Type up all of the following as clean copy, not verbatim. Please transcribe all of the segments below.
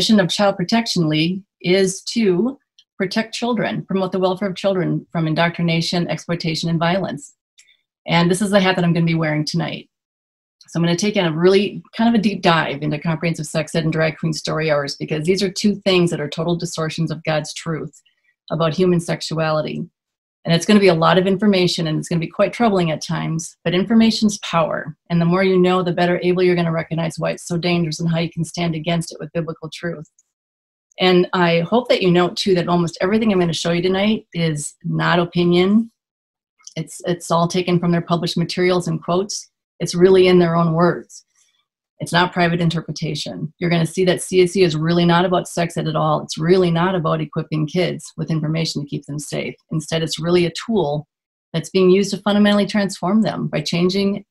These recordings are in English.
mission of Child Protection League is to protect children, promote the welfare of children from indoctrination, exploitation, and violence. And this is the hat that I'm going to be wearing tonight. So I'm going to take in a really kind of a deep dive into comprehensive sex ed and drag queen story hours, because these are two things that are total distortions of God's truth about human sexuality. And it's going to be a lot of information, and it's going to be quite troubling at times, but information's power. And the more you know, the better able you're going to recognize why it's so dangerous and how you can stand against it with biblical truth. And I hope that you note too that almost everything I'm going to show you tonight is not opinion. It's all taken from their published materials and quotes. It's really in their own words. It's not private interpretation. You're going to see that CSE is really not about sex ed at all. It's really not about equipping kids with information to keep them safe. Instead, it's really a tool that's being used to fundamentally transform them by changing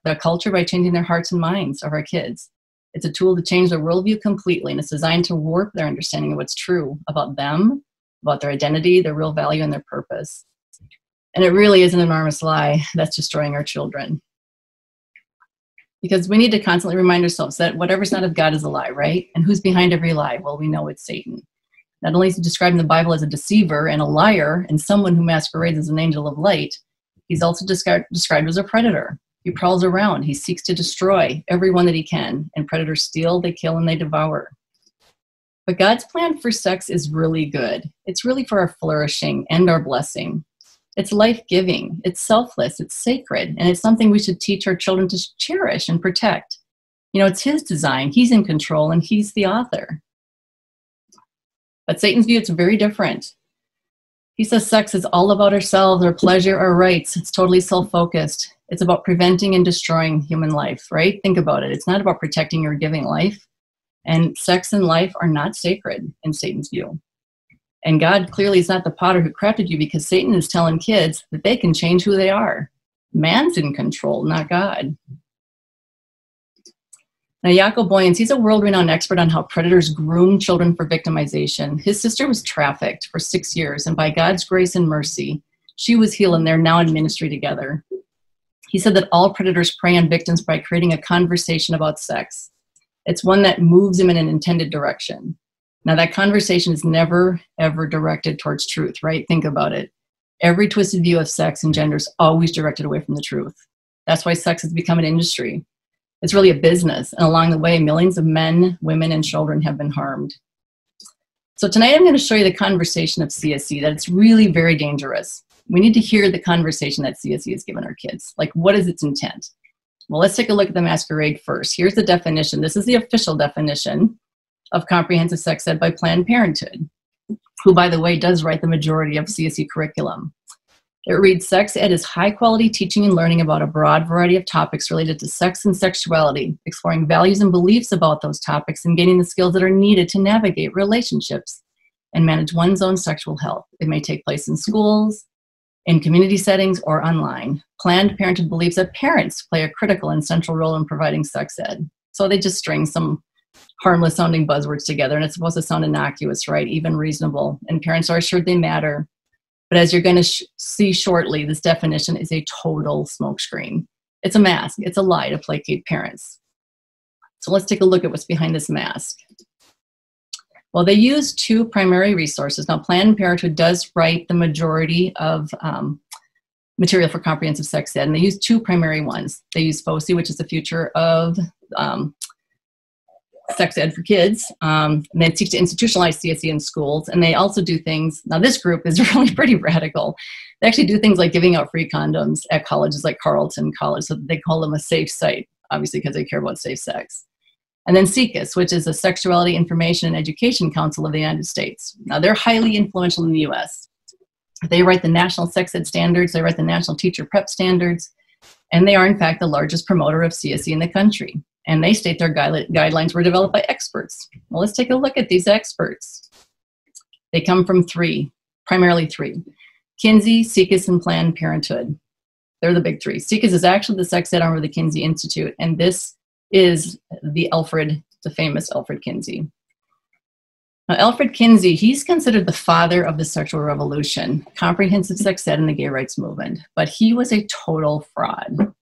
the culture, by changing their hearts and minds of our kids. It's a tool to change their worldview completely, and it's designed to warp their understanding of what's true about them, about their identity, their real value, and their purpose. And it really is an enormous lie that's destroying our children. Because we need to constantly remind ourselves that whatever's not of God is a lie, right? And who's behind every lie? Well, we know it's Satan. Not only is he described in the Bible as a deceiver and a liar and someone who masquerades as an angel of light, he's also described as a predator. He prowls around. He seeks to destroy everyone that he can. And predators steal, they kill, and they devour. But God's plan for sex is really good. It's really for our flourishing and our blessing. It's life-giving, it's selfless, it's sacred, and it's something we should teach our children to cherish and protect. You know, it's his design, he's in control, and he's the author. But Satan's view, it's very different. He says sex is all about ourselves, our pleasure, our rights. It's totally self-focused. It's about preventing and destroying human life, right? Think about it. It's not about protecting or giving life. And sex and life are not sacred in Satan's view. And God clearly is not the potter who crafted you, because Satan is telling kids that they can change who they are. Man's in control, not God. Now, Jaco Boyens, he's a world-renowned expert on how predators groom children for victimization. His sister was trafficked for 6 years, and by God's grace and mercy, she was healed, and they're now in ministry together. He said that all predators prey on victims by creating a conversation about sex. It's one that moves them in an intended direction. Now, that conversation is never, ever directed towards truth, right? Think about it. Every twisted view of sex and gender is always directed away from the truth. That's why sex has become an industry. It's really a business. And along the way, millions of men, women, and children have been harmed. So tonight, I'm going to show you the conversation of CSE, that it's really very dangerous. We need to hear the conversation that CSE has given our kids. Like, what is its intent? Well, let's take a look at the masquerade first. Here's the definition. This is the official definition of comprehensive sex ed by Planned Parenthood, who, by the way, does write the majority of CSE curriculum. It reads, sex ed is high-quality teaching and learning about a broad variety of topics related to sex and sexuality, exploring values and beliefs about those topics, and gaining the skills that are needed to navigate relationships and manage one's own sexual health. It may take place in schools, in community settings, or online. Planned Parenthood believes that parents play a critical and central role in providing sex ed. So they just string some harmless sounding buzzwords together, and it's supposed to sound innocuous, right? Even reasonable. And parents are assured they matter. But as you're going to see shortly, this definition is a total smokescreen. It's a mask. It's a lie to placate parents. So let's take a look at what's behind this mask. Well, they use two primary resources. Now, Planned Parenthood does write the majority of material for comprehensive sex ed, and they use two primary ones. They use FOSI, which is the future of sex ed for kids, and they seek to institutionalize CSE in schools, and they also do things, now this group is really pretty radical. They actually do things like giving out free condoms at colleges like Carleton College, so they call them a safe site, obviously because they care about safe sex. And then SECUS, which is the Sexuality Information and Education Council of the United States. Now they're highly influential in the US. They write the National Sex Ed Standards, they write the National Teacher Prep Standards, and they are in fact the largest promoter of CSE in the country. And they state their guidelines were developed by experts. Well, let's take a look at these experts. They come from primarily three. Kinsey, SECUS, and Planned Parenthood. They're the big three. SECUS is actually the sex ed arm of the Kinsey Institute, and this is the famous Alfred Kinsey. Now, Alfred Kinsey, he's considered the father of the sexual revolution, comprehensive sex ed, and the gay rights movement, but he was a total fraud.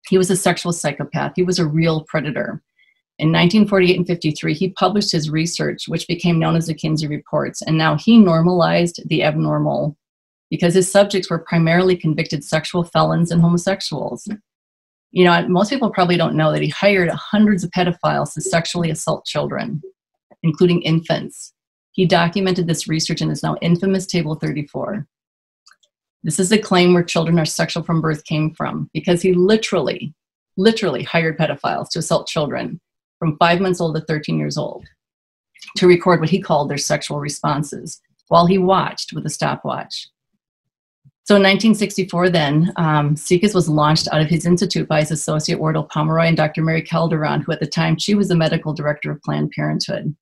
He was a sexual psychopath. He was a real predator. In 1948 and 53, he published his research, which became known as the Kinsey Reports, and now he normalized the abnormal because his subjects were primarily convicted sexual felons and homosexuals. You know, most people probably don't know that he hired hundreds of pedophiles to sexually assault children, including infants. He documented this research in his now infamous Table 34. This is the claim where children are sexual from birth came from, because he literally hired pedophiles to assault children from 5 months old to 13 years old to record what he called their sexual responses while he watched with a stopwatch. So in 1964 then, SICAS was launched out of his institute by his associate Wardell Pomeroy and Dr. Mary Calderon, who at the time, she was the medical director of Planned Parenthood.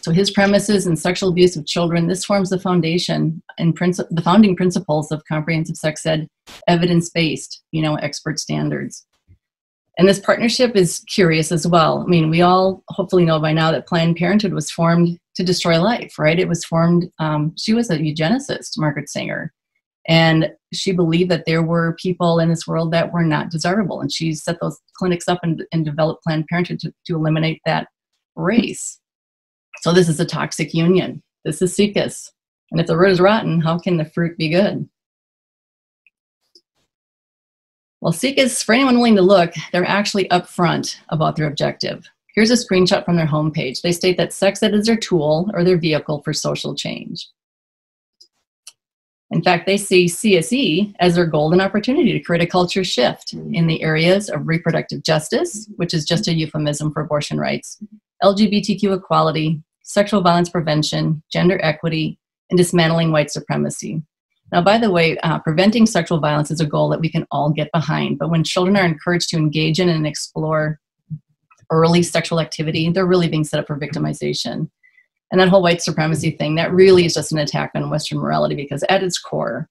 So his premises in sexual abuse of children, this forms the foundation and the founding principles of comprehensive sex ed, evidence-based, expert standards. And this partnership is curious as well. I mean, we all hopefully know by now that Planned Parenthood was formed to destroy life, right? It was formed, she was a eugenicist, Margaret Sanger, and she believed that there were people in this world that were not desirable. And she set those clinics up and developed Planned Parenthood to eliminate that race. So this is a toxic union. This is SICAS. And if the root is rotten, how can the fruit be good? Well, SICAS, for anyone willing to look, they're actually upfront about their objective. Here's a screenshot from their homepage. They state that sex ed is their tool or their vehicle for social change. In fact, they see CSE as their golden opportunity to create a culture shift in the areas of reproductive justice, which is just a euphemism for abortion rights, LGBTQ equality, sexual violence prevention, gender equity, and dismantling white supremacy. Now, by the way, preventing sexual violence is a goal that we can all get behind, but when children are encouraged to engage in and explore early sexual activity, they're really being set up for victimization. And that whole white supremacy thing, that really is just an attack on Western morality, because at its core,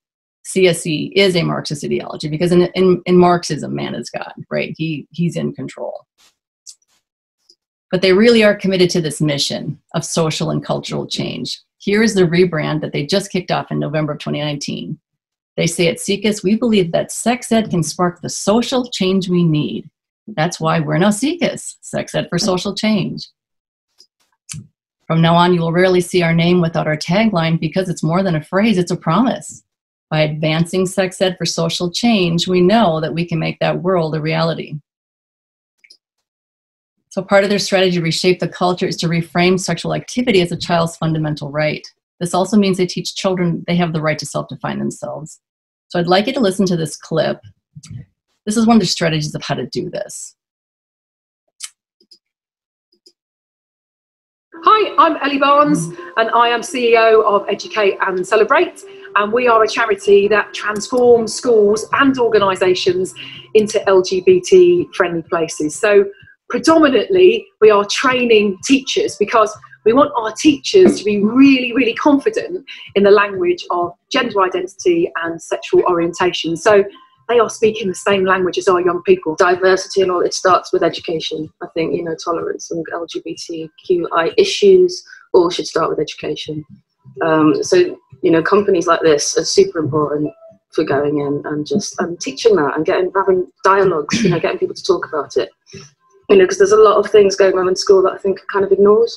CSE is a Marxist ideology, because in Marxism, man is God, right? He's in control. But they really are committed to this mission of social and cultural change. Here is the rebrand that they just kicked off in November of 2019. They say at SICAS, we believe that sex ed can spark the social change we need. That's why we're now SICAS, Sex Ed for Social Change. From now on, you will rarely see our name without our tagline, because it's more than a phrase, it's a promise. By advancing sex ed for social change, we know that we can make that world a reality. So part of their strategy to reshape the culture is to reframe sexual activity as a child's fundamental right. This also means they teach children they have the right to self-define themselves. So I'd like you to listen to this clip. This is one of their strategies of how to do this. Hi, I'm Ellie Barnes, and I am CEO of Educate and Celebrate, and we are a charity that transforms schools and organisations into LGBT-friendly places. So predominantly, we are training teachers, because we want our teachers to be really, really confident in the language of gender identity and sexual orientation. So they are speaking the same language as our young people. Diversity and all, it starts with education. I think, tolerance and LGBTQI issues all should start with education. So, companies like this are super important for going in and just teaching that and having dialogues, getting people to talk about it. Because there's a lot of things going on in school that I think are kind of ignored.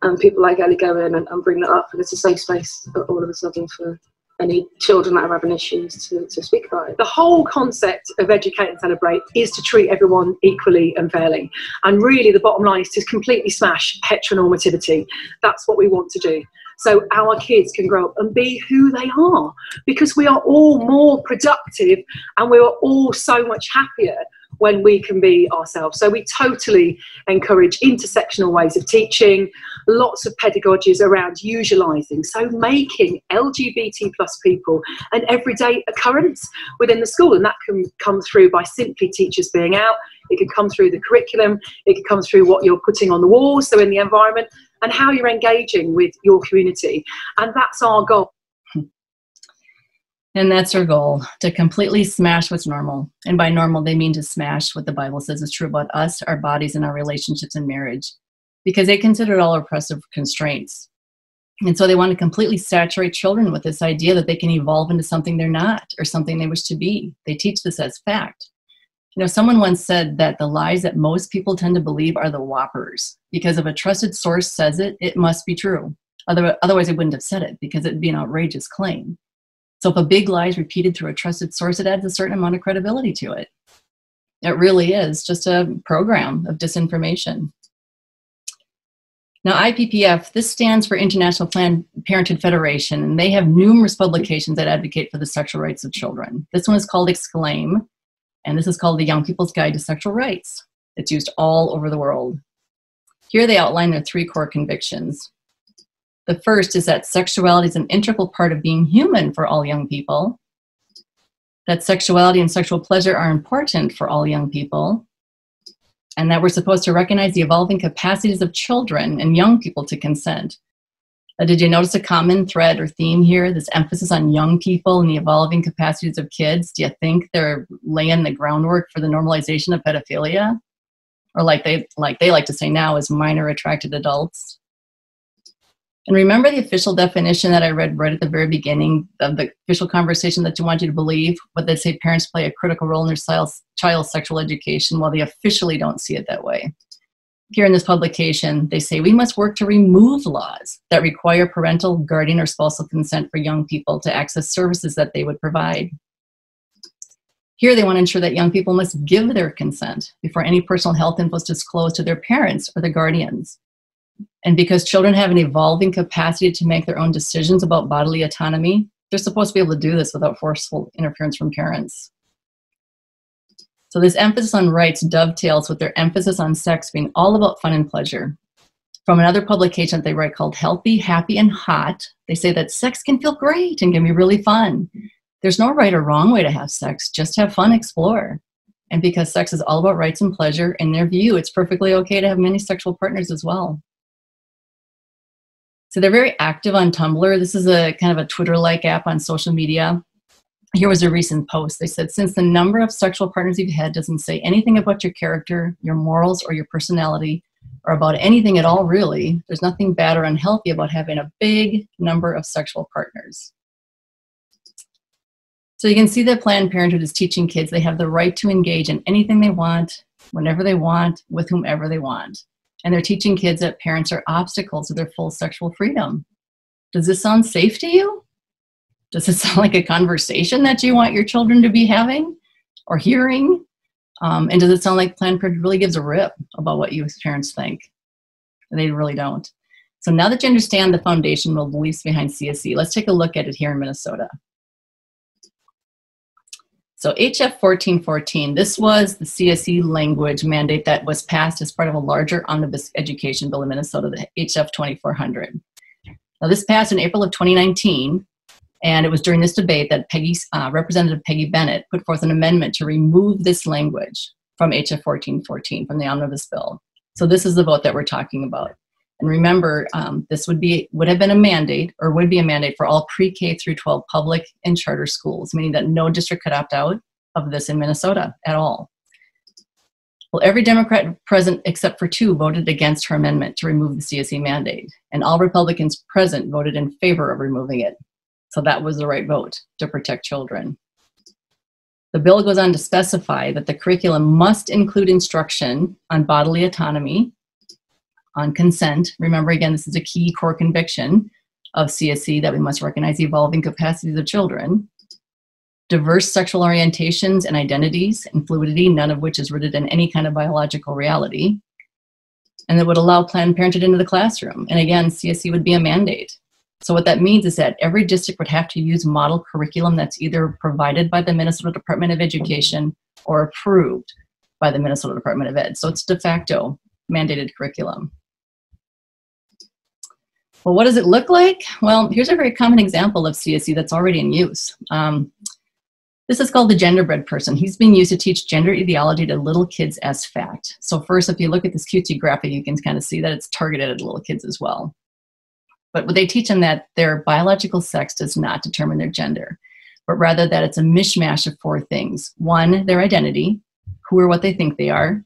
And people like Ellie go in and bring that up, and it's a safe space all of a sudden for any children that are having issues to speak about it. The whole concept of Educate and Celebrate is to treat everyone equally and fairly. And really the bottom line is to completely smash heteronormativity. That's what we want to do. So our kids can grow up and be who they are, because we are all more productive and we are all so much happier when we can be ourselves. So we totally encourage intersectional ways of teaching, lots of pedagogies around usualising, so making LGBT plus people an everyday occurrence within the school. And that can come through by simply teachers being out, it can come through the curriculum, it can come through what you're putting on the walls, so in the environment, and how you're engaging with your community. And that's our goal. And that's our goal, to completely smash what's normal. And by normal, they mean to smash what the Bible says is true about us, our bodies, and our relationships and marriage, because they consider it all oppressive constraints. And so they want to completely saturate children with this idea that they can evolve into something they're not, or something they wish to be. They teach this as fact. You know, someone once said that the lies that most people tend to believe are the whoppers, because if a trusted source says it, it must be true. Otherwise, they wouldn't have said it, because it'd be an outrageous claim. So if a big lie is repeated through a trusted source, it adds a certain amount of credibility to it. It really is just a program of disinformation. Now, IPPF, this stands for International Planned Parenthood Federation, and they have numerous publications that advocate for the sexual rights of children. This one is called Exclaim, and this is called the Young People's Guide to Sexual Rights. It's used all over the world. Here they outline their 3 core convictions. The first is that sexuality is an integral part of being human for all young people, that sexuality and sexual pleasure are important for all young people, and that we're supposed to recognize the evolving capacities of children and young people to consent. Did you notice a common thread or theme here, this emphasis on young people and the evolving capacities of kids? Do you think they're laying the groundwork for the normalization of pedophilia? Or like they like to say now, is minor attracted adults? And remember the official definition that I read right at the very beginning of the official conversation that you want you to believe, what they say parents play a critical role in their child's sexual education, while they officially don't see it that way. Here in this publication, they say we must work to remove laws that require parental, guardian, or spousal consent for young people to access services that they would provide. Here they want to ensure that young people must give their consent before any personal health info is disclosed to their parents or their guardians. And because children have an evolving capacity to make their own decisions about bodily autonomy, they're supposed to be able to do this without forceful interference from parents. So this emphasis on rights dovetails with their emphasis on sex being all about fun and pleasure. From another publication that they write called Healthy, Happy, and Hot, they say that sex can feel great and can be really fun. There's no right or wrong way to have sex, just have fun, explore. And because sex is all about rights and pleasure, in their view, it's perfectly okay to have many sexual partners as well. So they're very active on Tumblr. This is a kind of a Twitter-like app on social media. Here was a recent post. They said, since the number of sexual partners you've had doesn't say anything about your character, your morals, or your personality, or about anything at all really, there's nothing bad or unhealthy about having a big number of sexual partners. So you can see that Planned Parenthood is teaching kids they have the right to engage in anything they want, whenever they want, with whomever they want. And they're teaching kids that parents are obstacles to their full sexual freedom. Does this sound safe to you? Does it sound like a conversation that you want your children to be having or hearing? And does it sound like Planned Parenthood really gives a rip about what you as parents think? They really don't. So now that you understand the foundational beliefs behind CSE, let's take a look at it here in Minnesota. So HF 1414, this was the CSE language mandate that was passed as part of a larger omnibus education bill in Minnesota, the HF 2400. Now this passed in April of 2019, and it was during this debate that Representative Peggy Bennett put forth an amendment to remove this language from HF 1414, from the omnibus bill. So this is the vote that we're talking about. And remember, this would be a mandate for all pre-K through 12 public and charter schools, meaning that no district could opt out of this in Minnesota at all. Well, every Democrat present except for 2 voted against her amendment to remove the CSE mandate, and all Republicans present voted in favor of removing it. So that was the right vote to protect children. The bill goes on to specify that the curriculum must include instruction on bodily autonomy, on consent. Remember, again, this is a key core conviction of CSE, that we must recognize the evolving capacities of children, diverse sexual orientations and identities and fluidity, none of which is rooted in any kind of biological reality, and that would allow Planned Parenthood into the classroom. And again, CSE would be a mandate. So what that means is that every district would have to use model curriculum that's either provided by the Minnesota Department of Education or approved by the Minnesota Department of Ed. So it's de facto mandated curriculum. Well, what does it look like? Well, here's a very common example of CSE that's already in use. This is called the genderbread person. He's being used to teach gender ideology to little kids as fact. So first, if you look at this cutesy graphic, you can kind of see that it's targeted at little kids as well. But what they teach them that their biological sex does not determine their gender, but rather that it's a mishmash of 4 things. 1, their identity, who or what they think they are,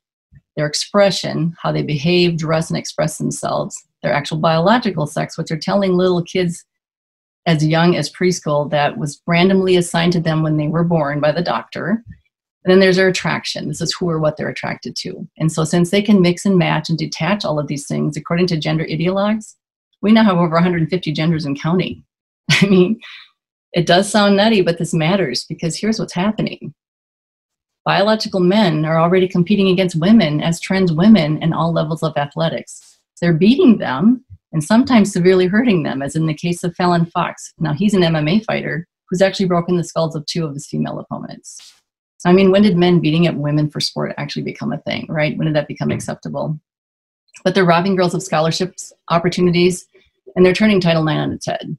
their expression, how they behave, dress, and express themselves, their actual biological sex, which are telling little kids as young as preschool that was randomly assigned to them when they were born by the doctor, And then there's their attraction. This is who or what they're attracted to. And so since they can mix and match and detach all of these things, according to gender ideologues, we now have over 150 genders and counting. I mean, it does sound nutty, but this matters because here's what's happening. Biological men are already competing against women as trans women in all levels of athletics. They're beating them and sometimes severely hurting them, as in the case of Fallon Fox. Now, he's an MMA fighter who's actually broken the skulls of 2 of his female opponents. So, I mean, when did men beating up women for sport actually become a thing, right? When did that become acceptable? But they're robbing girls of scholarships, opportunities, and they're turning Title IX on its head.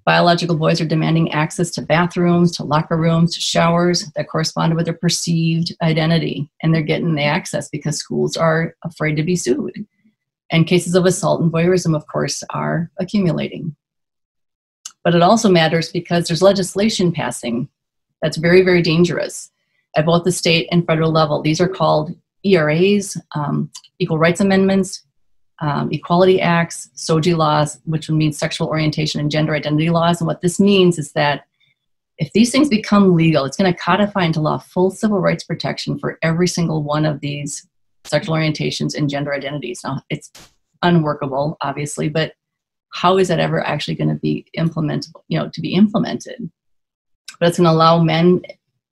Biological boys are demanding access to bathrooms, to locker rooms, to showers that correspond with their perceived identity. And they're getting the access because schools are afraid to be sued. And cases of assault and voyeurism, of course, are accumulating. But it also matters because there's legislation passing that's very, very dangerous at both the state and federal level. These are called ERAs, Equal Rights Amendments, Equality Acts, SOGI laws, which would mean sexual orientation and gender identity laws. And what this means is that if these things become legal, it's going to codify into law full civil rights protection for every single one of these sexual orientations and gender identities. Now, it's unworkable, obviously, but how is that ever actually going to be implemented, to be implemented? But it's going to allow men,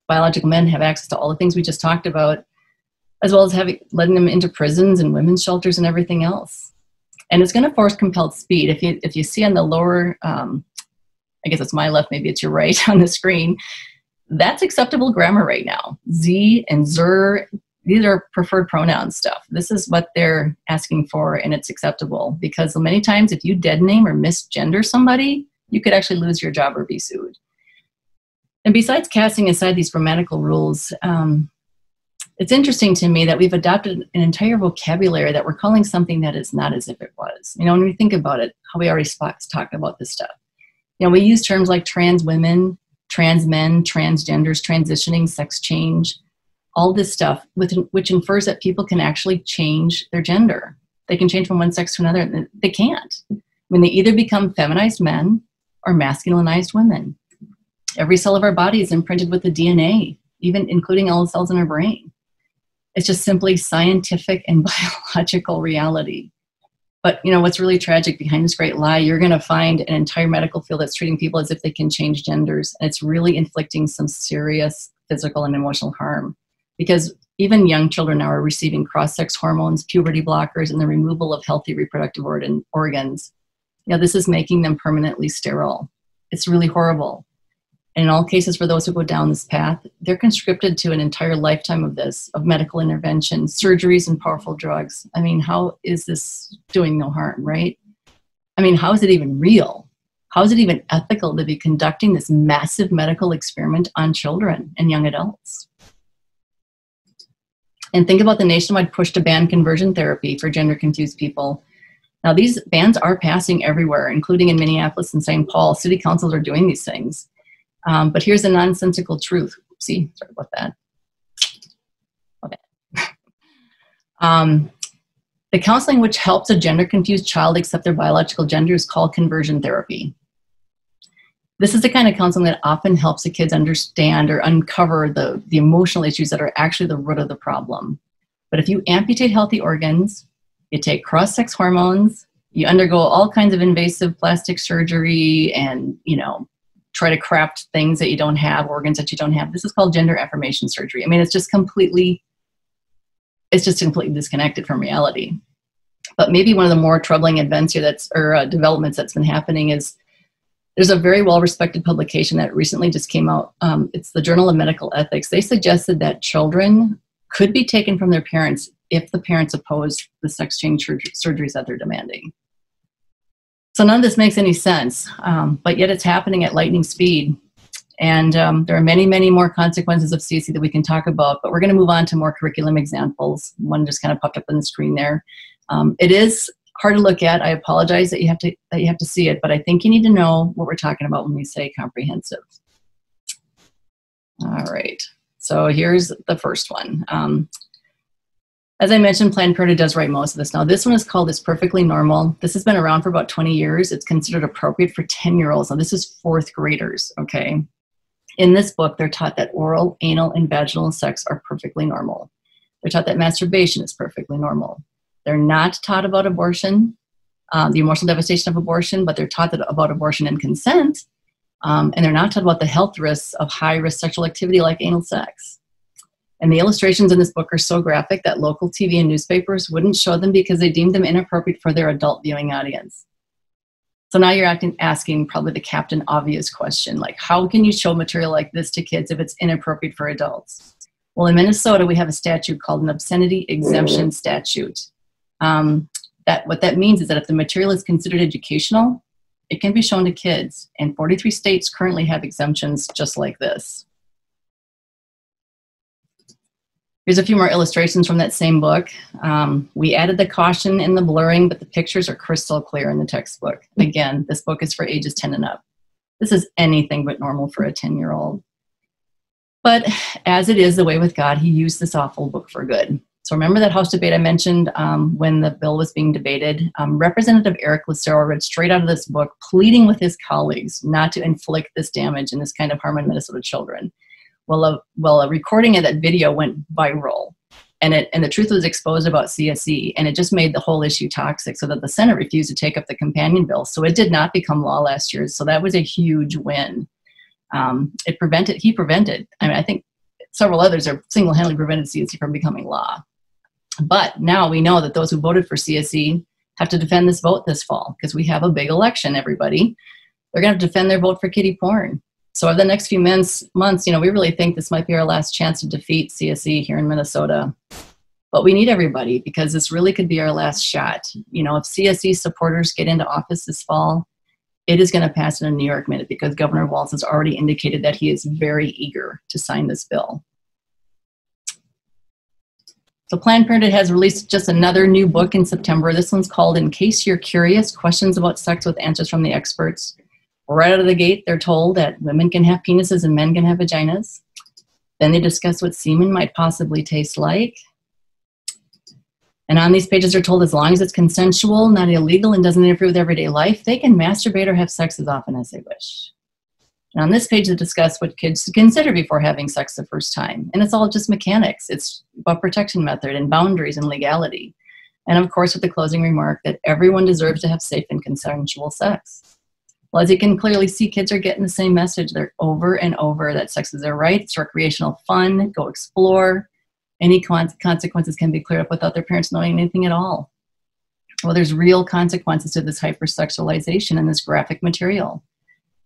biological men, to have access to all the things we just talked about, as well as letting them into prisons and women's shelters and everything else. And it's going to force compelled speed. If you see on the lower, I guess it's my left, maybe it's your right on the screen, that's acceptable grammar right now. Z and zer, these are preferred pronoun stuff. This is what they're asking for, and it's acceptable because many times if you dead name or misgender somebody, you could actually lose your job or be sued. And besides casting aside these grammatical rules, it's interesting to me that we've adopted an entire vocabulary that we're calling something that is not as if it was. When we think about it, how we already talked about this stuff. We use terms like trans women, trans men, transgenders, transitioning, sex change, all this stuff, which infers that people can actually change their gender. They can change from one sex to another. And they can't. They either become feminized men or masculinized women. Every cell of our body is imprinted with the DNA, even including all the cells in our brain. It's just simply scientific and biological reality. But what's really tragic behind this great lie, you're going to find an entire medical field that's treating people as if they can change genders. And it's really inflicting some serious physical and emotional harm. Because even young children now are receiving cross-sex hormones, puberty blockers, and the removal of healthy reproductive organs. This is making them permanently sterile. It's really horrible. And in all cases, for those who go down this path, they're conscripted to an entire lifetime of medical intervention, surgeries, and powerful drugs. How is this doing no harm, right? How is it even real? How is it even ethical to be conducting this massive medical experiment on children and young adults? And think about the nationwide push to ban conversion therapy for gender-confused people. Now, these bans are passing everywhere, including in Minneapolis and St. Paul. City councils are doing these things. But here's a nonsensical truth. Sorry about that. Okay. The counseling which helps a gender-confused child accept their biological gender is called conversion therapy. This is the kind of counseling that often helps the kids understand or uncover the emotional issues that are actually the root of the problem. But if you amputate healthy organs, you take cross-sex hormones, you undergo all kinds of invasive plastic surgery and, try to craft things that you don't have, organs that you don't have. This is called gender affirmation surgery. It's just completely disconnected from reality. But maybe one of the more troubling events here developments that's been happening is there's a very well-respected publication that recently just came out. It's the Journal of Medical Ethics. They suggested that children could be taken from their parents if the parents oppose the sex change surgeries that they're demanding. So none of this makes any sense, but yet it's happening at lightning speed. And there are many, many more consequences of CSE that we can talk about, but we're going to move on to more curriculum examples. One just kind of popped up on the screen there. It is hard to look at. I apologize that you have to see it, but I think you need to know what we're talking about when we say comprehensive. All right, so here's the first one. As I mentioned, Planned Parenthood does write most of this. Now, this one is called It's Perfectly Normal. This has been around for about 20 years. It's considered appropriate for 10-year-olds. Now, this is fourth graders, okay? In this book, they're taught that oral, anal, and vaginal sex are perfectly normal. They're taught that masturbation is perfectly normal. They're not taught about abortion, the emotional devastation of abortion, but they're taught about abortion and consent, and they're not taught about the health risks of high-risk sexual activity like anal sex. And the illustrations in this book are so graphic that local TV and newspapers wouldn't show them because they deemed them inappropriate for their adult viewing audience. So now you're asking probably the Captain Obvious question, like, how can you show material like this to kids if it's inappropriate for adults? Well, in Minnesota, we have a statute called an obscenity exemption statute. What that means is that if the material is considered educational, it can be shown to kids. And 43 states currently have exemptions just like this. Here's a few more illustrations from that same book. We added the caution in the blurring, but the pictures are crystal clear in the textbook. Again, this book is for ages 10 and up. This is anything but normal for a 10-year-old. But as it is the way with God, he used this awful book for good. So remember that House debate I mentioned when the bill was being debated? Representative Eric Lucero read straight out of this book, pleading with his colleagues not to inflict this damage and this kind of harm on Minnesota children. Well, a recording of that video went viral, and the truth was exposed about CSE, and it just made the whole issue toxic so that the Senate refused to take up the companion bill. So it did not become law last year. So that was a huge win. He prevented, I think several others have single-handedly prevented CSE from becoming law. But now we know that those who voted for CSE have to defend this vote this fall because we have a big election, everybody. They're going to defend their vote for kiddie porn. So over the next few months, we really think this might be our last chance to defeat CSE here in Minnesota. But we need everybody because this really could be our last shot. If CSE supporters get into office this fall, it is going to pass in a New York minute because Governor Walz has already indicated that he is very eager to sign this bill. So Planned Parenthood has released just another new book in September. This one's called In Case You're Curious, Questions About Sex with Answers from the Experts. Right out of the gate, they're told that women can have penises and men can have vaginas. Then they discuss what semen might possibly taste like. And on these pages, they're told as long as it's consensual, not illegal, and doesn't interfere with everyday life, they can masturbate or have sex as often as they wish. And on this page, they discuss what kids should consider before having sex the first time. And it's all just mechanics. It's about protection method and boundaries and legality. And of course, with the closing remark that everyone deserves to have safe and consensual sex. Well, as you can clearly see, kids are getting the same message. They're over and over that sex is their right. It's recreational fun. Go explore. Any consequences can be cleared up without their parents knowing anything at all. Well, there's real consequences to this hypersexualization and this graphic material.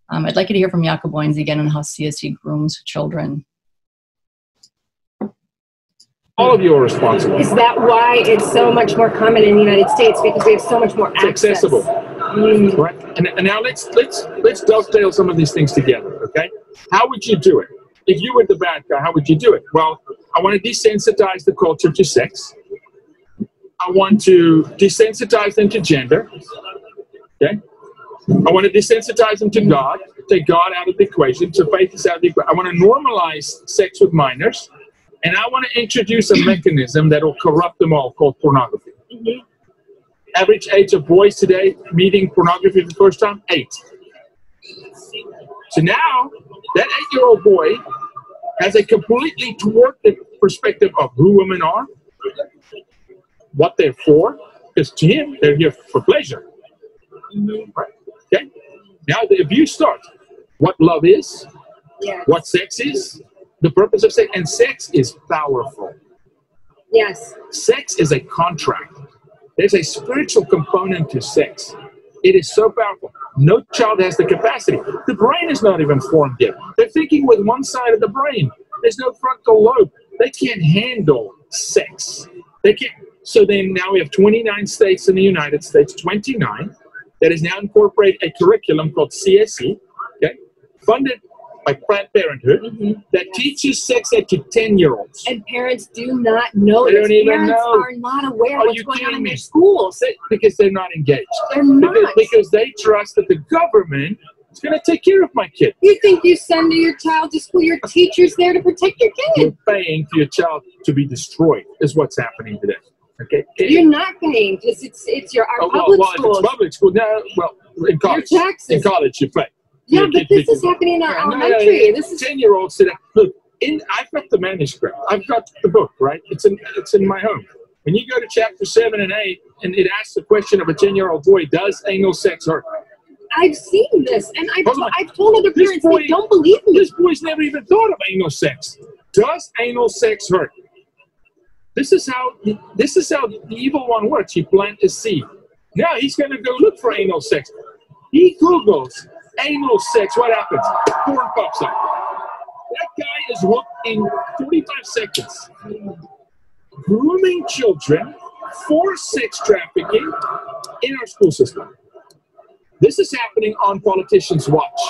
I'd like you to hear from Jakob Boyens again on how CSE grooms children. All of you are responsible. Is that why it's so much more common in the United States? Because we have so much more access. It's accessible. Right? And now let's dovetail some of these things together, okay? How would you do it? If you were the bad guy, how would you do it? Well, I want to desensitize the culture to sex. I want to desensitize them to gender, okay? I want to desensitize them to God, take God out of the equation, so faith is out of the equation. I want to normalize sex with minors, and I want to introduce a mechanism that will corrupt them all called pornography. Average age of boys today meeting pornography for the first time, 8. So now, that 8-year-old boy has a completely thwarted perspective of who women are, what they're for, because to him, they're here for pleasure. Right? Okay? Now the abuse starts. What love is, what sex is, the purpose of sex, and sex is powerful. Yes. Sex is a contract. There's a spiritual component to sex. It is so powerful. No child has the capacity. The brain is not even formed yet. They're thinking with one side of the brain. There's no frontal lobe. They can't handle sex. They can't. So then now we have 29 states in the United States, 29, that is now incorporate a curriculum called CSE, okay, funded by Planned Parenthood, that teaches sex ed to 10-year-olds. And parents do not know. They don't even know. Parents are not aware of what's going on in their schools. Because they're not engaged. They're not. Because they trust that the government is going to take care of my kid. You think you send your child to school, your teacher's there to protect your kid. You're paying for your child to be destroyed is what's happening today. Okay. You're not paying because it's our public schools. It's public school now. Well, in college, your taxes. In college, you pay. Yeah, but this is happening in our elementary. This is 10-year-olds sit down. Look, I've got the manuscript. I've got the book, right? It's in my home. When you go to chapter 7 and 8, and it asks the question of a 10-year-old boy, does anal sex hurt? I've seen this, and I've told other parents they don't believe me. This boy's never even thought of anal sex. Does anal sex hurt? This is how the evil one works. You plant a seed. Now he's going to go look for anal sex. He Googles anal sex. What happens? Porn pops up. That guy is hooked in 45 seconds. Grooming children for sex trafficking in our school system. This is happening on Politicians' Watch.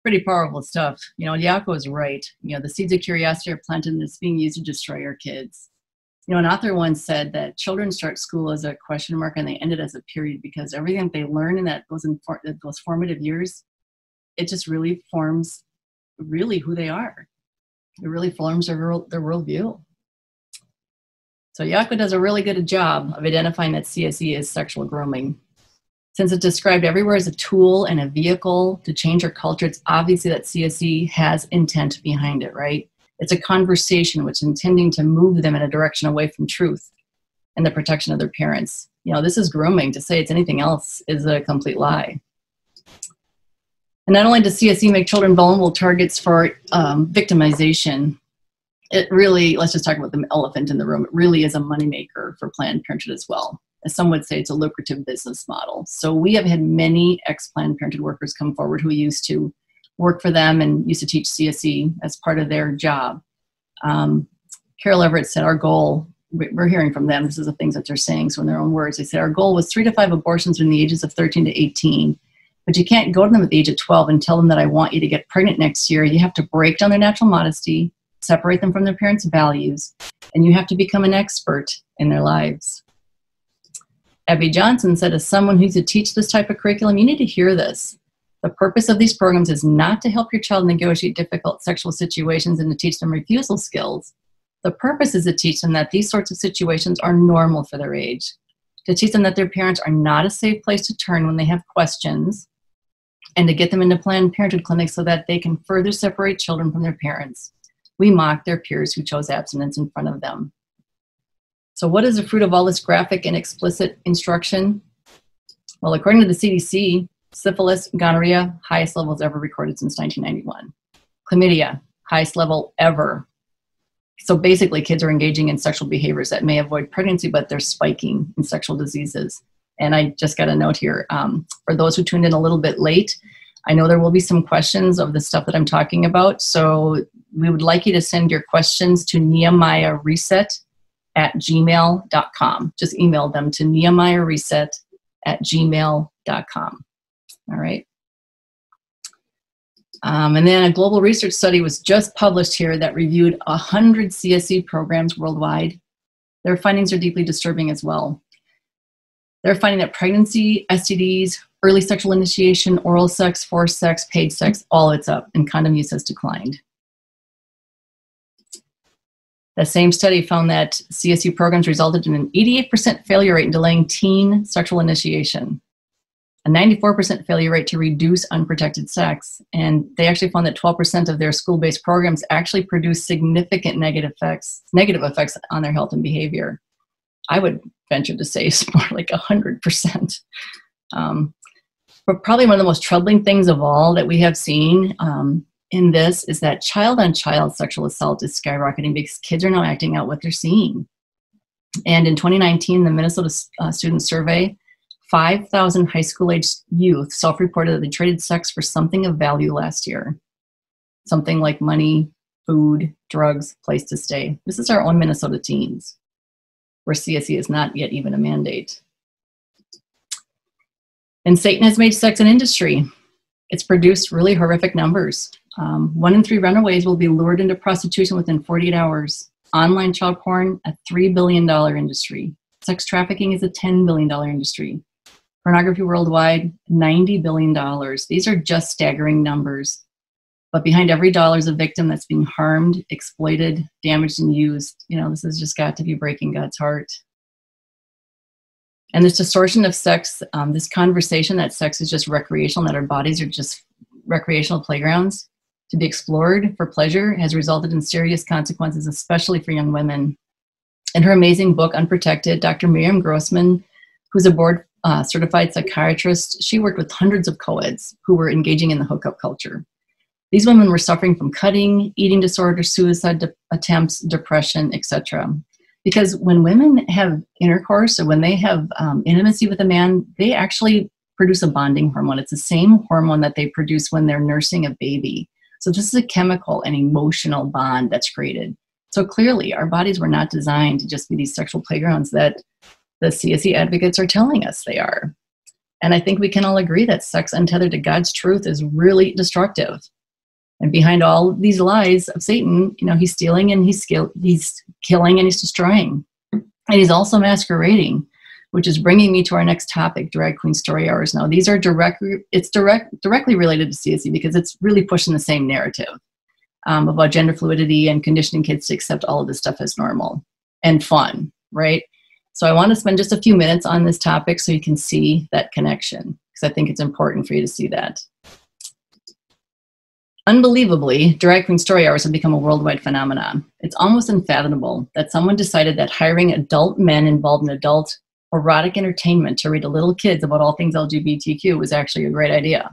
Pretty powerful stuff. You know, Yako is right. You know, the seeds of curiosity are planted and it's being used to destroy our kids. You know, an author once said that children start school as a question mark and they end it as a period because everything that they learn in those formative years, it just really forms really who they are. It really forms their worldview. So Yako does a really good job of identifying that CSE is sexual grooming. Since it's described everywhere as a tool and a vehicle to change our culture, it's obvious that CSE has intent behind it, right? It's a conversation which is intending to move them in a direction away from truth and the protection of their parents. You know, this is grooming. To say it's anything else is a complete lie. And not only does CSE make children vulnerable targets for victimization, it really, let's just talk about the elephant in the room, it really is a moneymaker for Planned Parenthood as well. As some would say, it's a lucrative business model. So we have had many ex-Planned Parenthood workers come forward who used to work for them and used to teach CSE as part of their job. Carol Everett said our goal, we're hearing from them, this is the things that they're saying, so in their own words, they said our goal was 3 to 5 abortions from the ages of 13 to 18. But you can't go to them at the age of 12 and tell them that I want you to get pregnant next year. You have to break down their natural modesty, separate them from their parents' values, and you have to become an expert in their lives. Abby Johnson said, as someone who's to teach this type of curriculum, you need to hear this. The purpose of these programs is not to help your child negotiate difficult sexual situations and to teach them refusal skills. The purpose is to teach them that these sorts of situations are normal for their age, to teach them that their parents are not a safe place to turn when they have questions, and to get them into Planned Parenthood clinics so that they can further separate children from their parents. We mock their peers who chose abstinence in front of them. So what is the fruit of all this graphic and explicit instruction? Well, according to the CDC, syphilis, gonorrhea, highest levels ever recorded since 1991. Chlamydia, highest level ever. So basically, kids are engaging in sexual behaviors that may avoid pregnancy, but they're spiking in sexual diseases. And I just got a note here. For those who tuned in a little bit late, I know there will be some questions of the stuff that I'm talking about. So we would like you to send your questions to nehemiahreset@gmail.com. Just email them to nehemiahreset@gmail.com. All right. And then a global research study was just published here that reviewed 100 CSE programs worldwide. Their findings are deeply disturbing as well. They're finding that pregnancy, STDs, early sexual initiation, oral sex, forced sex, paid sex, all it's up, and condom use has declined. The same study found that CSE programs resulted in an 88% failure rate in delaying teen sexual initiation, a 94% failure rate to reduce unprotected sex, and they actually found that 12% of their school-based programs actually produce significant negative effects on their health and behavior. I would venture to say it's more like 100%. But probably one of the most troubling things of all that we have seen in this is that child-on-child sexual assault is skyrocketing because kids are now acting out what they're seeing. And in 2019, the Minnesota Student Survey, 5,000 high school-aged youth self-reported that they traded sex for something of value last year. Something like money, food, drugs, place to stay. This is our own Minnesota teens, where CSE is not yet even a mandate. And Satan has made sex an industry. It's produced really horrific numbers. 1 in 3 runaways will be lured into prostitution within 48 hours. Online child porn, a $3 billion industry. Sex trafficking is a $10 billion industry. Pornography worldwide, $90 billion. These are just staggering numbers. But behind every dollar is a victim that's being harmed, exploited, damaged, and used. You know, this has just got to be breaking God's heart. And this distortion of sex, this conversation that sex is just recreational, that our bodies are just recreational playgrounds to be explored for pleasure, has resulted in serious consequences, especially for young women. In her amazing book, Unprotected, Dr. Miriam Grossman, who's a board certified psychiatrist, she worked with hundreds of co-eds who were engaging in the hookup culture. These women were suffering from cutting, eating disorders, suicide attempts, depression, etc. Because when women have intercourse or when they have intimacy with a man, they actually produce a bonding hormone. It's the same hormone that they produce when they're nursing a baby. So this is a chemical and emotional bond that's created. So clearly, our bodies were not designed to just be these sexual playgrounds that the CSE advocates are telling us they are. And I think we can all agree that sex untethered to God's truth is really destructive. And behind all these lies of Satan, you know, he's stealing and he's killing and he's destroying. And he's also masquerading, which is bringing me to our next topic, drag queen story hours. Now, these are directly related to CSE because it's really pushing the same narrative about gender fluidity and conditioning kids to accept all of this stuff as normal and fun, right? So I want to spend just a few minutes on this topic so you can see that connection, because I think it's important for you to see that. Unbelievably, drag queen story hours have become a worldwide phenomenon. It's almost unfathomable that someone decided that hiring adult men involved in adult erotic entertainment to read to little kids about all things LGBTQ was actually a great idea.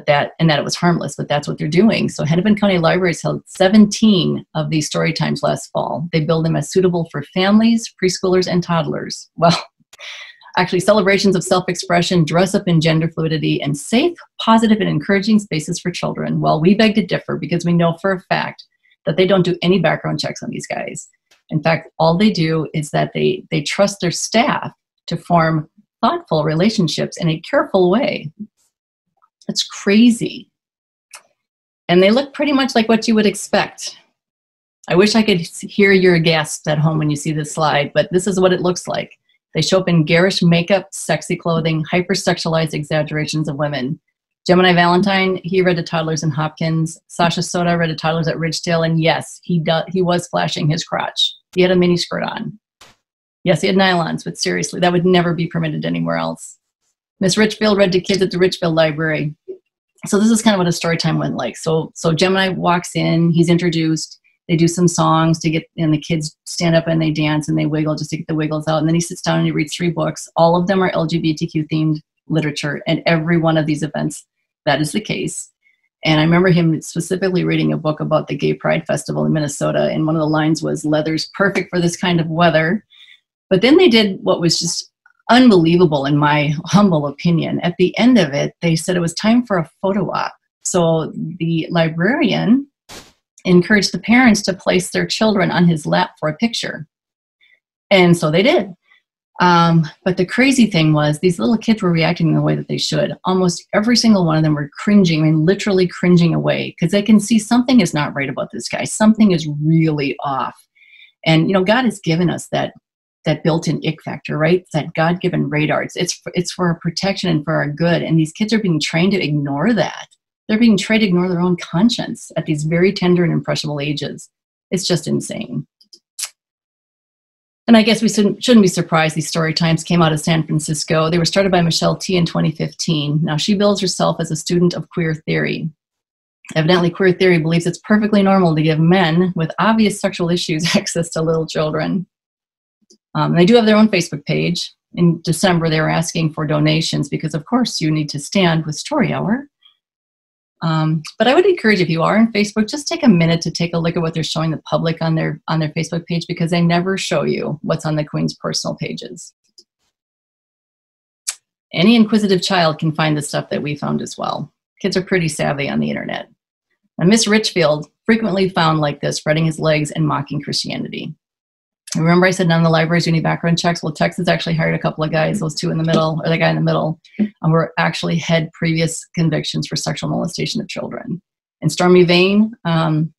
That it was harmless, but that's what they're doing. So Hennepin County Libraries held 17 of these story times last fall. They billed them as suitable for families, preschoolers, and toddlers. Well, actually celebrations of self-expression, dress up in gender fluidity, and safe, positive, and encouraging spaces for children. Well, we beg to differ because we know for a fact that they don't do any background checks on these guys. In fact, all they do is that they trust their staff to form thoughtful relationships in a careful way. It's crazy. And they look pretty much like what you would expect. I wish I could hear your gasps at home when you see this slide, but this is what it looks like. They show up in garish makeup, sexy clothing, hypersexualized exaggerations of women. Gemini Valentine, he read to toddlers in Hopkins. Sasha Soda read to toddlers at Ridgedale, and yes, he was flashing his crotch. He had a mini skirt on. Yes, he had nylons, but seriously, that would never be permitted anywhere else. Miss Richfield read to kids at the Richfield Library. So this is kind of what a story time went like. So Gemini walks in, he's introduced, they do some songs to get, and the kids stand up and they dance and they wiggle just to get the wiggles out. And then he sits down and he reads 3 books. All of them are LGBTQ themed literature, and every one of these events, that is the case. And I remember him specifically reading a book about the Gay Pride Festival in Minnesota, and one of the lines was, "Leather's perfect for this kind of weather." But then they did what was just unbelievable in my humble opinion. At the end of it, they said it was time for a photo op. So the librarian encouraged the parents to place their children on his lap for a picture. And so they did. But the crazy thing was these little kids were reacting in the way that they should. Almost every single one of them were cringing, I mean, literally cringing away, because they can see something is not right about this guy. Something is really off. And, you know, God has given us that built-in ick factor, right? That God-given radar. It's for our protection and for our good. And these kids are being trained to ignore that. They're being trained to ignore their own conscience at these very tender and impressionable ages. It's just insane. And I guess we shouldn't be surprised these story times came out of San Francisco. They were started by Michelle T. in 2015. Now, she bills herself as a student of queer theory. Evidently, queer theory believes it's perfectly normal to give men with obvious sexual issues access to little children. They do have their own Facebook page. In December, they were asking for donations because, of course, you need to stand with Story Hour. But I would encourage, if you are on Facebook, just take a minute to take a look at what they're showing the public on their Facebook page, because they never show you what's on the Queen's personal pages. Any inquisitive child can find the stuff that we found as well. Kids are pretty savvy on the internet. And Miss Richfield frequently found like this, spreading his legs and mocking Christianity. Remember I said none of the libraries do any background checks? Well, Texas actually hired a couple of guys, those two in the middle, or the guy in the middle, were actually had previous convictions for sexual molestation of children. And Stormy Vane,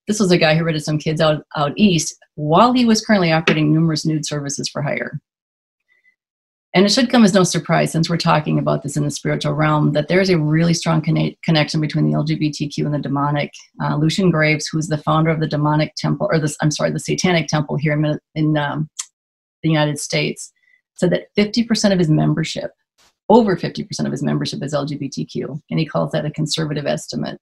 this was a guy who rented some kids out east while he was currently operating numerous nude services for hire. And it should come as no surprise, since we're talking about this in the spiritual realm, that there's a really strong connection between the LGBTQ and the demonic. Lucian Graves, who's the founder of the demonic temple, or the Satanic temple here in the United States, said that 50% of his membership, over 50% of his membership is LGBTQ, and he calls that a conservative estimate.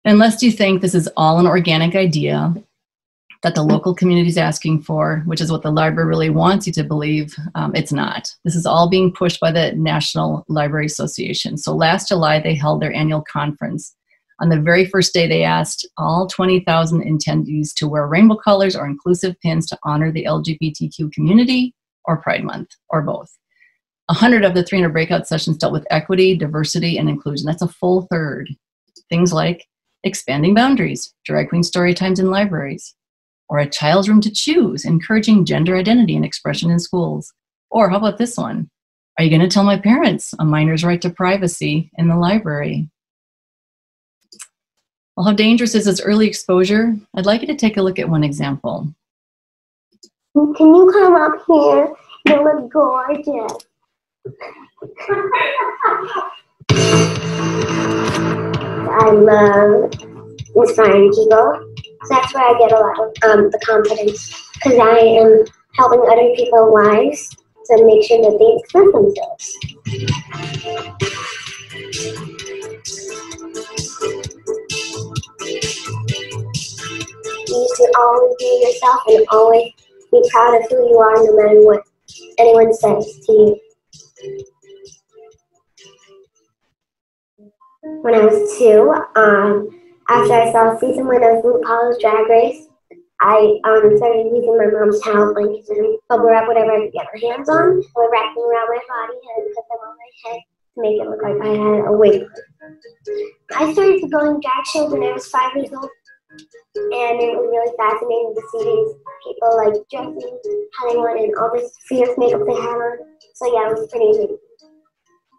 Unless you think this is all an organic idea that the local community is asking for, which is what the library really wants you to believe, it's not. This is all being pushed by the National Library Association. So last July, they held their annual conference. On the very first day, they asked all 20,000 attendees to wear rainbow colors or inclusive pins to honor the LGBTQ community or Pride Month, or both. 100 of the 300 breakout sessions dealt with equity, diversity, and inclusion. That's a full third. Things like expanding boundaries, drag queen story times in libraries, or a child's room to choose, encouraging gender identity and expression in schools. Or how about this one? Are you going to tell my parents a minor's right to privacy in the library? Well, how dangerous is this early exposure? I'd like you to take a look at one example. Can you come up here? You look gorgeous. I love inspiring people. So that's where I get a lot of the confidence, because I am helping other people's lives to make sure that they express themselves. You should always be yourself and always be proud of who you are, no matter what anyone says to you. When I was 2, after I saw season 1 of RuPaul's Drag Race, I started using my mom's towel blankets and bubble wrap, whatever I could get my hands on. I would wrap them around my body and put them on my head to make it look like I had a wig. I started going drag shows when I was 5 years old, and it was really fascinating to see these people like dressing how they wanted, all this fierce makeup they had on. So yeah, it was pretty amazing.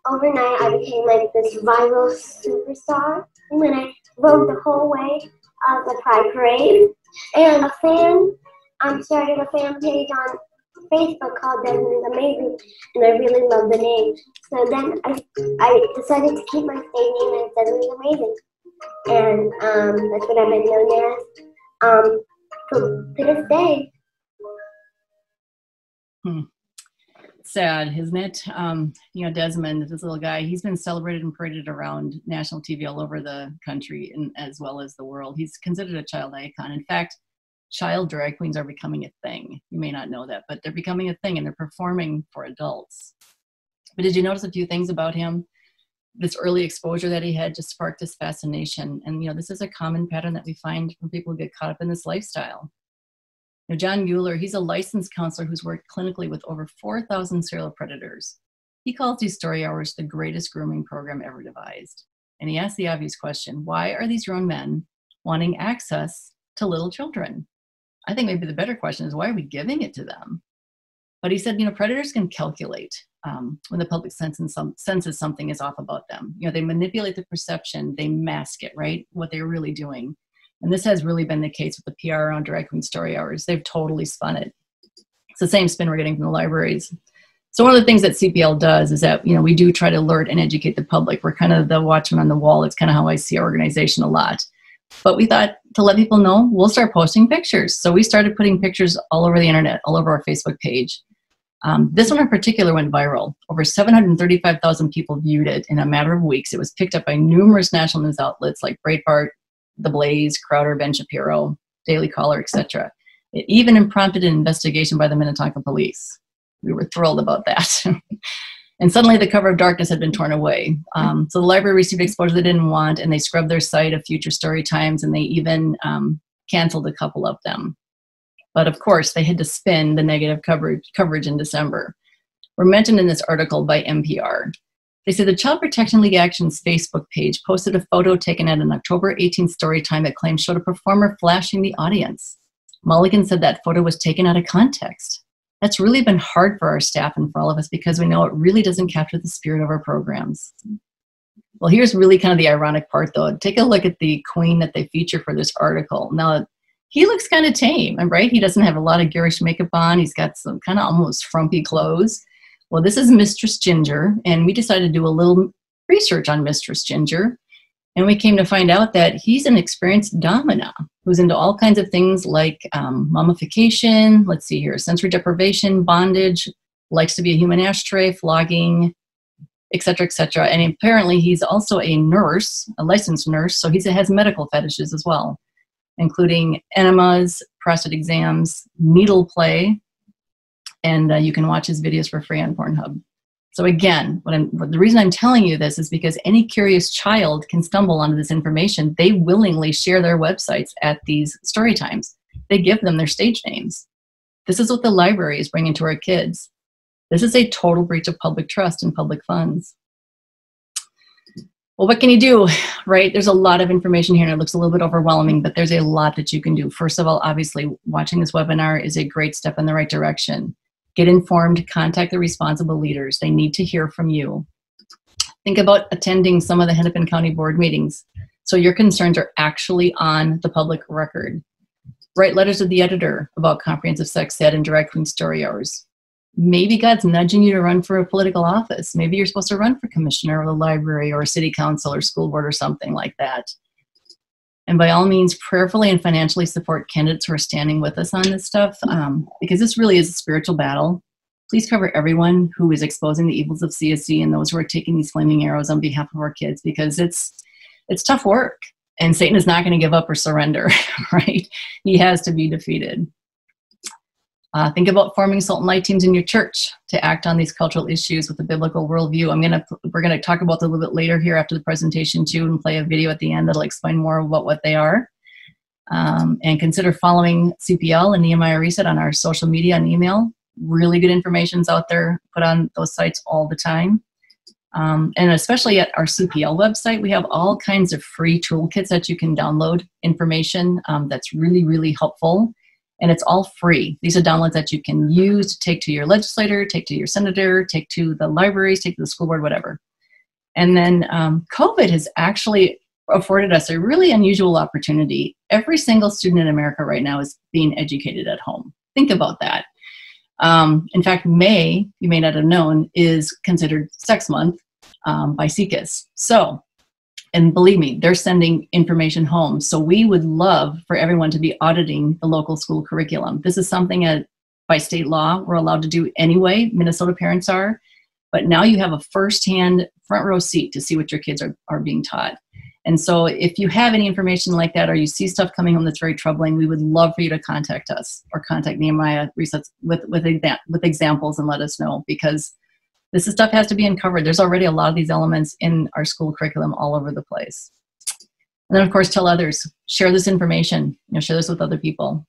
Overnight, I became like this viral superstar, and then I rode the whole way of the Pride Parade. And a fan started a fan page on Facebook called Desmond is Amazing, and I really loved the name. So then I decided to keep my stage name as Desmond is Amazing, and that's what I've been known as to this day. Sad, isn't it? You know, Desmond, this little guy, he's been celebrated and paraded around national TV all over the country and as well as the world. He's considered a child icon. In fact, child drag queens are becoming a thing. You may not know that, but they're becoming a thing and they're performing for adults. But did you notice a few things about him? This early exposure that he had just sparked this fascination. And, you know, this is a common pattern that we find when people get caught up in this lifestyle. Now, John Mueller, he's a licensed counselor who's worked clinically with over 4,000 serial predators. He calls these story hours the greatest grooming program ever devised. And he asks the obvious question, why are these grown men wanting access to little children? I think maybe the better question is, why are we giving it to them? But he said, you know, predators can calculate when the public senses something is off about them. You know, they manipulate the perception, they mask it, right? What they're really doing. And this has really been the case with the PR around drag queen story hours. They've totally spun it. It's the same spin we're getting from the libraries. So one of the things that CPL does is that, you know, we do try to alert and educate the public. We're kind of the watchman on the wall. It's kind of how I see our organization a lot. But we thought to let people know, we'll start posting pictures. So we started putting pictures all over the internet, all over our Facebook page. This one in particular went viral. Over 735,000 people viewed it in a matter of weeks. It was picked up by numerous national news outlets like Breitbart, The Blaze, Crowder, Ben Shapiro, Daily Caller, etc. It even prompted an investigation by the Minnetonka police. We were thrilled about that. And suddenly the cover of darkness had been torn away. So the library received exposure they didn't want, and they scrubbed their site of future story times, and they even canceled a couple of them. But of course, they had to spin the negative coverage in December. We're mentioned in this article by NPR. They said the Child Protection League Action's Facebook page posted a photo taken at an October 18th story time that claimed showed a performer flashing the audience. Mulligan said that photo was taken out of context. That's really been hard for our staff and for all of us because we know it really doesn't capture the spirit of our programs. Well, here's really kind of the ironic part though. Take a look at the queen that they feature for this article. Now, he looks kind of tame, right? He doesn't have a lot of garish makeup on. He's got some kind of almost frumpy clothes. Well, this is Mistress Ginger, and we decided to do a little research on Mistress Ginger, and we came to find out that he's an experienced domina who's into all kinds of things like mummification, let's see here, sensory deprivation, bondage, likes to be a human ashtray, flogging, etc., etc. And apparently he's also a nurse, a licensed nurse, so he has medical fetishes as well, including enemas, prostate exams, needle play, and you can watch his videos for free on Pornhub. So again, the reason I'm telling you this is because any curious child can stumble onto this information. They willingly share their websites at these story times. They give them their stage names. This is what the library is bringing to our kids. This is a total breach of public trust and public funds. Well, what can you do, right? There's a lot of information here and it looks a little bit overwhelming, but there's a lot that you can do. First of all, obviously, watching this webinar is a great step in the right direction. Get informed, contact the responsible leaders. They need to hear from you. Think about attending some of the Hennepin County board meetings so your concerns are actually on the public record. Write letters to the editor about comprehensive sex ed and drag queen story hours. Maybe God's nudging you to run for a political office. Maybe you're supposed to run for commissioner of the library or city council or school board or something like that. And by all means, prayerfully and financially support candidates who are standing with us on this stuff, because this really is a spiritual battle. Please cover everyone who is exposing the evils of CSE and those who are taking these flaming arrows on behalf of our kids, because it's tough work. And Satan is not going to give up or surrender, right? He has to be defeated. Think about forming salt and light teams in your church to act on these cultural issues with a biblical worldview. We're going to talk about that a little bit later here after the presentation too, and play a video at the end that'll explain more about what they are. And consider following CPL and Nehemiah Reset on our social media and email. Really good information's out there, put on those sites all the time. And especially at our CPL website, we have all kinds of free toolkits that you can download information that's really, really helpful. And it's all free. These are downloads that you can use to take to your legislator, take to your senator, take to the libraries, take to the school board, whatever. And then COVID has actually afforded us a really unusual opportunity. Every single student in America right now is being educated at home. Think about that. In fact, May, you may not have known, is considered Sex Month by CCAS. So, and believe me, they're sending information home. So we would love for everyone to be auditing the local school curriculum. This is something by state law we're allowed to do anyway. Minnesota parents are. But now you have a firsthand front row seat to see what your kids are being taught. And so if you have any information like that or you see stuff coming home that's very troubling, we would love for you to contact us or contact Nehemiah Resets with examples and let us know, because this stuff has to be uncovered. There's already a lot of these elements in our school curriculum all over the place. And then, of course, tell others. Share this information. Share this with other people.